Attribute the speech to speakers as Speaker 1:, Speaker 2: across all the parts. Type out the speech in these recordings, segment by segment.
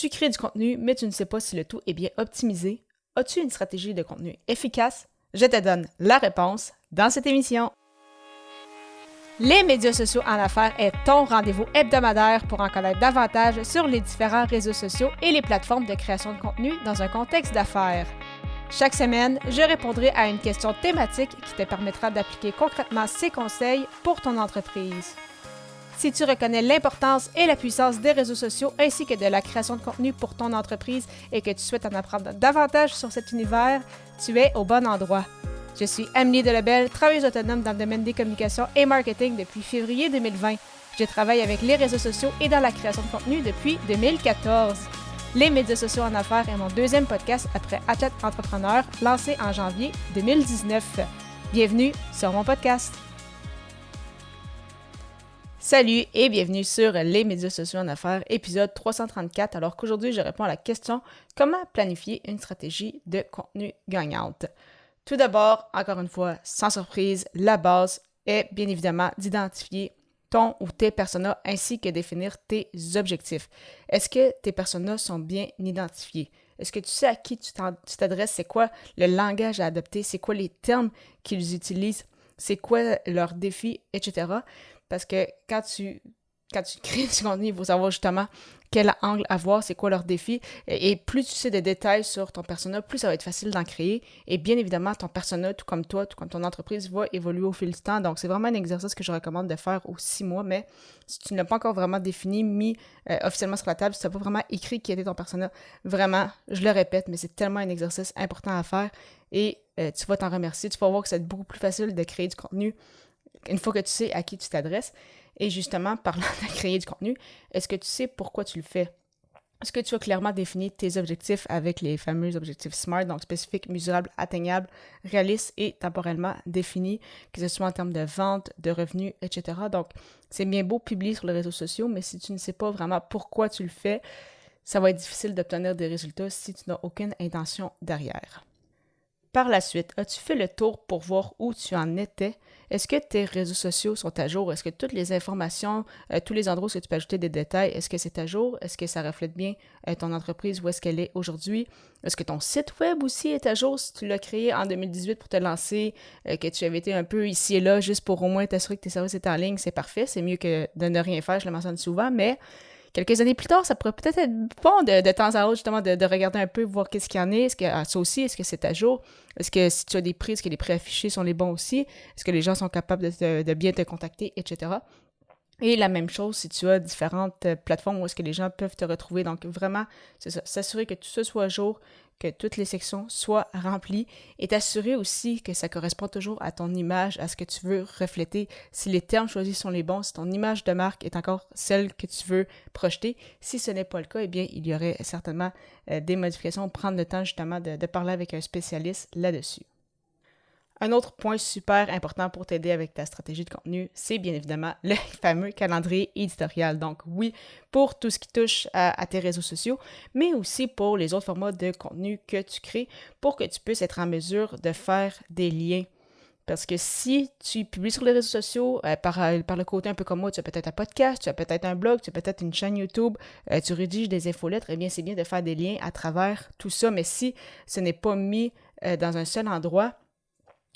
Speaker 1: Tu crées du contenu, mais tu ne sais pas si le tout est bien optimisé. As-tu une stratégie de contenu efficace? Je te donne la réponse dans cette émission. Les médias sociaux en affaires est ton rendez-vous hebdomadaire pour en connaître davantage sur les différents réseaux sociaux et les plateformes de création de contenu dans un contexte d'affaires. Chaque semaine, je répondrai à une question thématique qui te permettra d'appliquer concrètement ces conseils pour ton entreprise. Si tu reconnais l'importance et la puissance des réseaux sociaux ainsi que de la création de contenu pour ton entreprise et que tu souhaites en apprendre davantage sur cet univers, tu es au bon endroit. Je suis Amélie Delebel, travailleuse autonome dans le domaine des communications et marketing depuis février 2020. Je travaille avec les réseaux sociaux et dans la création de contenu depuis 2014. Les médias sociaux en affaires est mon deuxième podcast après Athlète Entrepreneur, lancé en janvier 2019. Bienvenue sur mon podcast. Salut et bienvenue sur les médias sociaux en affaires, épisode 334, alors qu'aujourd'hui je réponds à la question « Comment planifier une stratégie de contenu gagnante ?» Tout d'abord, encore une fois, sans surprise, la base est bien évidemment d'identifier ton ou tes personas ainsi que définir tes objectifs. Est-ce que tes personas sont bien identifiés? Est-ce que tu sais à qui tu t'adresses? C'est quoi le langage à adopter? C'est quoi les termes qu'ils utilisent? C'est quoi leurs défis, etc. Parce que quand tu crées du contenu, il faut savoir justement quel angle avoir, c'est quoi leur défi. Et plus tu sais des détails sur ton persona, plus ça va être facile d'en créer. Et bien évidemment, ton persona, tout comme toi, tout comme ton entreprise, va évoluer au fil du temps. Donc, c'est vraiment un exercice que je recommande de faire aux 6 mois. Mais si tu ne l'as pas encore vraiment défini, mis officiellement sur la table, si tu n'as pas vraiment écrit qui était ton persona, vraiment, je le répète, mais c'est tellement un exercice important à faire. Et tu vas t'en remercier. Tu vas voir que ça va être beaucoup plus facile de créer du contenu une fois que tu sais à qui tu t'adresses. Et justement, parlant de créer du contenu, est-ce que tu sais pourquoi tu le fais? Est-ce que tu as clairement défini tes objectifs avec les fameux objectifs SMART, donc spécifiques, mesurables, atteignables, réalistes et temporellement définis, que ce soit en termes de vente, de revenus, etc. Donc, c'est bien beau publier sur les réseaux sociaux, mais si tu ne sais pas vraiment pourquoi tu le fais, ça va être difficile d'obtenir des résultats si tu n'as aucune intention derrière. Par la suite, as-tu fait le tour pour voir où tu en étais? Est-ce que tes réseaux sociaux sont à jour? Est-ce que toutes les informations, tous les endroits où tu peux ajouter des détails, est-ce que c'est à jour? Est-ce que ça reflète bien ton entreprise, où est-ce qu'elle est aujourd'hui? Est-ce que ton site web aussi est à jour si tu l'as créé en 2018 pour te lancer, que tu avais été un peu ici et là juste pour au moins t'assurer que tes services étaient en ligne? C'est parfait, c'est mieux que de ne rien faire, je le mentionne souvent, mais quelques années plus tard, ça pourrait peut-être être bon de temps à autre, justement, de regarder un peu, voir qu'est-ce qu'il y en est. Est-ce que ça aussi, est-ce que c'est à jour? Est-ce que si tu as des prix, est-ce que les prix affichés sont les bons aussi? Est-ce que les gens sont capables de bien te contacter, etc.? Et la même chose si tu as différentes plateformes où est-ce que les gens peuvent te retrouver. Donc vraiment, c'est ça, s'assurer que tout ça soit à jour, que toutes les sections soient remplies et t'assurer aussi que ça correspond toujours à ton image, à ce que tu veux refléter. Si les termes choisis sont les bons, si ton image de marque est encore celle que tu veux projeter. Si ce n'est pas le cas, eh bien, il y aurait certainement des modifications. Prendre le temps justement de parler avec un spécialiste là-dessus. Un autre point super important pour t'aider avec ta stratégie de contenu, c'est bien évidemment le fameux calendrier éditorial. Donc oui, pour tout ce qui touche à tes réseaux sociaux, mais aussi pour les autres formats de contenu que tu crées pour que tu puisses être en mesure de faire des liens. Parce que si tu publies sur les réseaux sociaux, par le côté un peu comme moi, tu as peut-être un podcast, tu as peut-être un blog, tu as peut-être une chaîne YouTube, tu rédiges des infolettres, eh bien c'est bien de faire des liens à travers tout ça. Mais si ce n'est pas mis dans un seul endroit,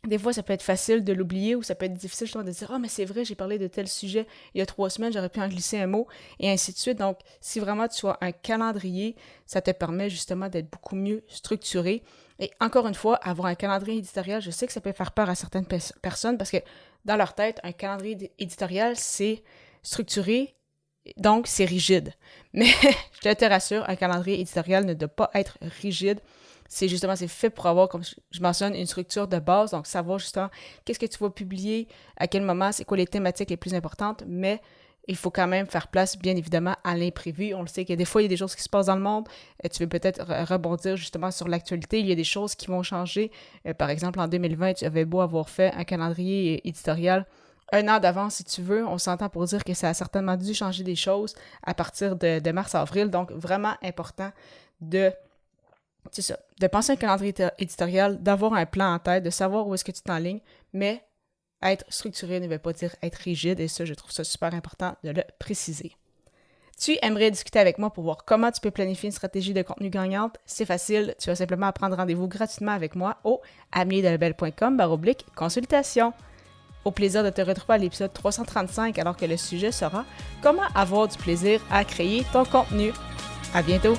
Speaker 1: des fois, ça peut être facile de l'oublier ou ça peut être difficile justement de dire « Ah, mais c'est vrai, j'ai parlé de tel sujet il y a 3 semaines, j'aurais pu en glisser un mot » et ainsi de suite. Donc, si vraiment tu as un calendrier, ça te permet justement d'être beaucoup mieux structuré. Et encore une fois, avoir un calendrier éditorial, je sais que ça peut faire peur à certaines personnes parce que dans leur tête, un calendrier éditorial, c'est structuré, donc c'est rigide. Mais je te rassure, un calendrier éditorial ne doit pas être rigide. C'est fait pour avoir, comme je mentionne, une structure de base, donc savoir justement qu'est-ce que tu vas publier, à quel moment, c'est quoi les thématiques les plus importantes, mais il faut quand même faire place, bien évidemment, à l'imprévu. On le sait que des fois, il y a des choses qui se passent dans le monde. Tu veux peut-être rebondir justement sur l'actualité. Il y a des choses qui vont changer. Par exemple, en 2020, tu avais beau avoir fait un calendrier éditorial 1 an d'avance, si tu veux. On s'entend pour dire que ça a certainement dû changer des choses à partir de mars-avril. Donc, vraiment important de penser un calendrier éditorial, d'avoir un plan en tête, de savoir où est-ce que tu t'enlignes, mais être structuré ne veut pas dire être rigide, et ça, je trouve ça super important de le préciser. Tu aimerais discuter avec moi pour voir comment tu peux planifier une stratégie de contenu gagnante? C'est facile, tu vas simplement prendre rendez-vous gratuitement avec moi au ameliedelabel.com/consultation. Au plaisir de te retrouver à l'épisode 335 alors que le sujet sera « Comment avoir du plaisir à créer ton contenu ». À bientôt!